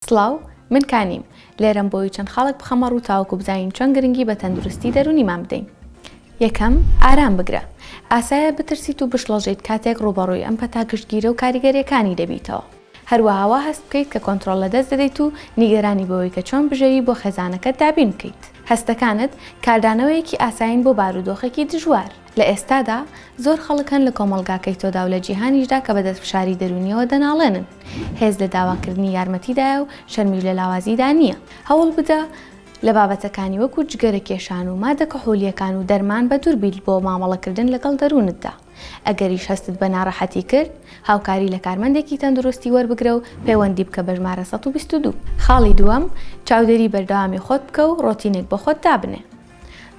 سڵاو، من کانیم لێرەم بۆی چەند خاڵک بخەمە ڕوو تاوەکو بزانین چۆن گرنگی بە تەندروستی دەرونیمان بدەین. یەکەم، ئارام بگرە. ئاسایە بترسیت و بشڵەژیت کاتێک ڕوبەڕووی ئەم پەتا گشتگیرە و کاریگەریەکانی دەبیتەوە. هەروەها هەست بکەیت کە کۆنتڕۆڵ لەدەست دەدەیت و نیگەرانی بەوەی کە چۆن بژەوی بۆ خێزانەکەت دابین بکەیت. هەستەکانت کاردانەوەیەکی ئاساین بۆ بارودۆخێکی دژوار. لە ئێستادا زۆر خەڵکن لە کۆمەڵگاکەی تۆدا و لە جیهانیشدا کە بە دەستفشاری دەرونیەوە دەناڵێنن. هێز لە داواکردنی یارمەتیدایە و شەرمیش لە لاوازیدا نییە. هەوڵ بدە لە بابەتەکانی وەکو جگەرە کێشان و مادە کحولیەکان و دەرمان بە دوور بیت بۆ مامەڵەکردن لەگەڵ دەروونتدا. ئەگەریش هەستت بە ناڕەحەتی کرد، هاوکاری لە کارمەندێکی تەندروستی وەربگرە و پەیوەندی بکە بە ژمارە 122. خاڵی دووەم، چاودێری بەردەوامی خۆت بکە و ڕۆتینێک بە خۆت دابنێ.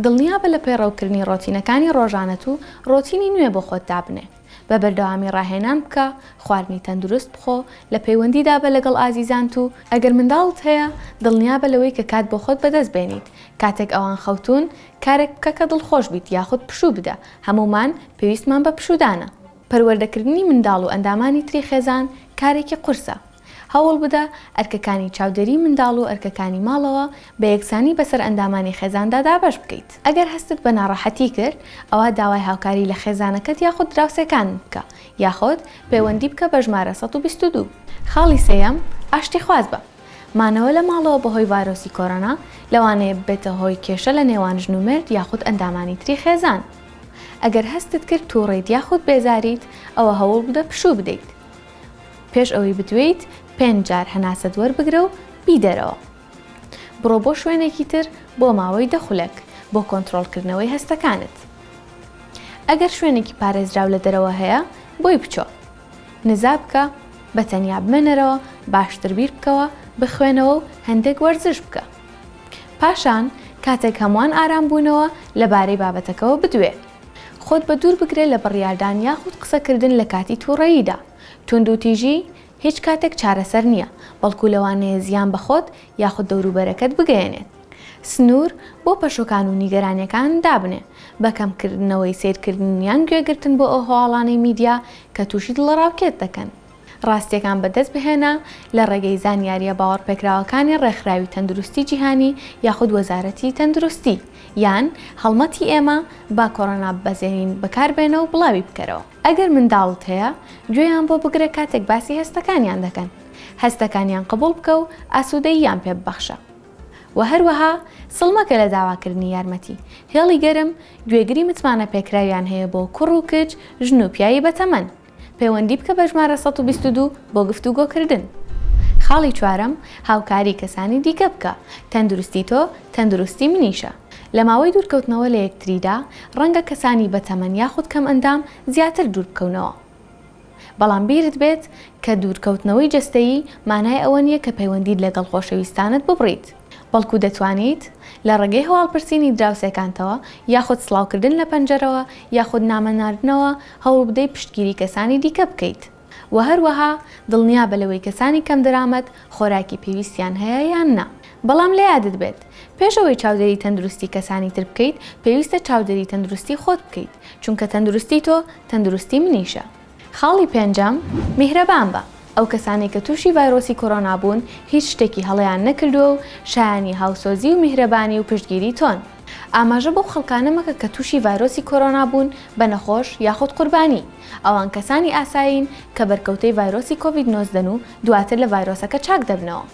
دڵنیابە لە پەیڕەوکردنی ڕۆتینەکانی ڕۆژانەت و ڕۆتینی نوێ بۆ خۆت دابنێ. بە بەردەوامی ڕاهێنان بکە، خواردنی تەندروست بخۆ، لە پەیوەندیدا بە لەگەڵ ئازیزانت و ئەگەر منداڵت هەیە دڵنیابە لەوەی کە کات بۆ خۆت بەدەست بێنیت. کاتێک ئەوان خەوتون کارێک بکە کە دڵخۆش بیت یاخود پشوو بدە. هەمومان پێویستمان بە پشودانە. پەروەردەکردنی منداڵ و ئەندامانی تری خێزان کارێکی قورسە. هەوڵ بدە ئەرکەکانی چاودێری منداڵ و ئەرکەکانی ماڵەوە بە یەکسانی بەسەر ئەندامانی خێزاندا دابەش بکەیت. ئەگەر هەستت بە ناڕەحەتی کرد، ئەوە داوای هاوکاری لە خێزانەکەت یاخود دراوسەکان بکە، یاخود پەیوەندی بکە بە ژمارە 122. خاڵی سێیەم، ئاشتی خواز بە. مانەوە لە ماڵەوە بەهۆی ڤایرۆسی کۆرۆنا لەوانەیە بێتە هۆی کێشە لە نێوان ژن و مرد یاخود ئەندامانی تری خێزان. ئەگەر هەستت کرد تووڕێیت یاخود بێزاریت، ئەوە هەوڵ بدە پشوو بدەیت. پێش ئەوەی بتوێیت 5 جار هەناسەت وەربگرە و بیدەرەوە. بڕۆ بۆ شوێنێکی تر بۆ ماوەی 10 خولەک بۆ کۆنتڕۆڵکردنەوەی هەستەکانت. ئەگەر شوێنێکی پارێزراو لە دەرەوە هەیە، بۆی بچۆ. نزا بکە، بەتەنیا بمێنەرەوە، باشتر بیر بکەوە، بخوێنەوە و هەندێک وەرزش بکە. پاشان کاتێک هەمووان ئارام بوونەوە لەبارەی بابەتەکەەوە بدوێ. خۆت بە دوور بگرێت لە بڕیاردان یاخود قسەکردن لە کاتی تووڕەییدا. تونند و تیژی هیچ کاتێک چارەسەر نییە، بەڵکو لەوانەیە زیان بەخۆت یاخود دەوروبەرەکەت بگەێنێت. سنوور بۆ پەشۆکان و نیگەرانیەکان دابنێ، بەکەمکردنەوەی سیرکردن یان گوێگرتن بۆ ئەو هەواڵانەی میدیا کە تووشی دڵڕاوکێت دەکەن. ڕاستیەکان بەدەست بهێنە لە ڕێگەی زانیاریە باوەڕپێکراوەکانی ڕێکخراوی تەندروستی جیهانی یاخود وەزارەتی تەندروستی یان هەڵمەتی ئێمە با کۆڕۆنا بەزێنین بەکاربێنە و بڵاوی بکەرەوە. ئەگەر منداڵت هەیە، گوێیان بۆ بگرە کاتێک باسی هەستەکانیان دەکەن. هەستەکانیان قبول بکە و ئاسوودەییان پێ ببەخشە. و هەروەها سڵمەکە لە داواکردنی یارمەتی. هێڵی گەرم گوێگری متمانە پێکراویان هەیە بۆ کوڕ و کچ، ژن و پیاوی بەتەمەن. پەیوەندی بکە بە ژمارە 122 بۆ گفتوگۆکردن. خاڵی چوارەم، هاوکاری کەسانی دیکە بکە. تەندروستی تۆ تەندروستی منیشە. لە ماوەی دوورکەوتنەوە لە یەکتریدا ڕەنگە کەسانی بەتەمەن یاخود کەم ئەندام زیاتر دوور بکەونەوە. بەڵام بیرت بێت کە دوورکەوتنەوەی جەستەیی مانای ئەوە نییە کە پەیوەندیت لەگەڵ خۆشەویستانت ببڕیت. بەڵکو دەتوانیت لە ڕێگەی هەواڵپرسینی دراوسەکانتەوە یاخود سڵاوکردن لە پەنجەرەوە یاخود نامەناردنەوە هەوڵ بدەی پشتگیری کەسانی دیکە بکەیت. و هەروەها دڵنیابە لەوەی کەسانی کەم دەرامەت خۆراکی پێویستیان هەیە یان نا. بەڵام لە یادت بێت پێشەوەی چاودێری تەندروستی کەسانی تر بکەیت، پێویستە چاودێری تەندروستی خۆت بکەیت، چونکە تەندروستی تۆ تەندروستی منیشە. خاڵی پێنجەم، میهرەبان بە. ئەو کەسانی کە تووشی ڤایرۆسی کۆرۆنا بوون هیچ شتێکی هەڵەیان نەکردووە و شایانی هاوسۆزی و میهرەبانی و پشتگیری تۆن. ئاماژە بۆ خەڵکانە مەکە کە تووشی ڤایرۆسی کۆرۆنا بوون بە نەخۆش یاخود قوربانی. ئەوان کەسانی ئاسایین کە بەرکەوتەی ڤایرۆسی کۆڤید-19 و دواتر لە ڤایرۆسەکە چاک دەبنەوە.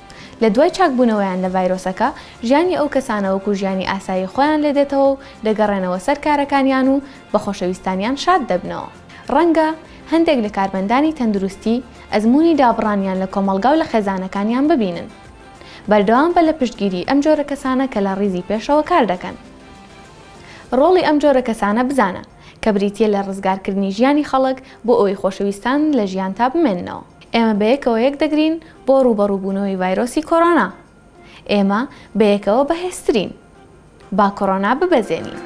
لە دوای چاکبوونەوەیان لە ڤایرۆسەکە ژیانی ئەو کەسانە وەکو ژیانی ئاسایی خۆیان لێدێتەوە و دەگەڕێنەوە سەر کارەکانیان و بە خۆشەویستانیان شاد دەبنەوە. ڕەنگە هەندێک لە کارمەندانی تەندروستی ئەزموونی دابڕانیان لە کۆمەڵگا و لە خێزانەکانیان ببینن. بەردەوام بە لە پشتگیری ئەم جۆرە کەسانە کە لە ڕیزی پێشەوە کار دەکەن. ڕۆڵی ئەم جۆرە کەسانە بزانە کە بریتیە لە ڕزگارکردنی ژیانی خەڵک بۆ ئەوەی خۆشەویستان لە ژیان تا بمێننەوە. ئێمە بەیەکەوە یەک دەگرین بۆ ڕوبەڕووبوونەوەی ڤایرۆسی کۆرۆنا. ئێمە بەیەکەوە بەهێزترین. با کۆرۆنا ببەزێنین.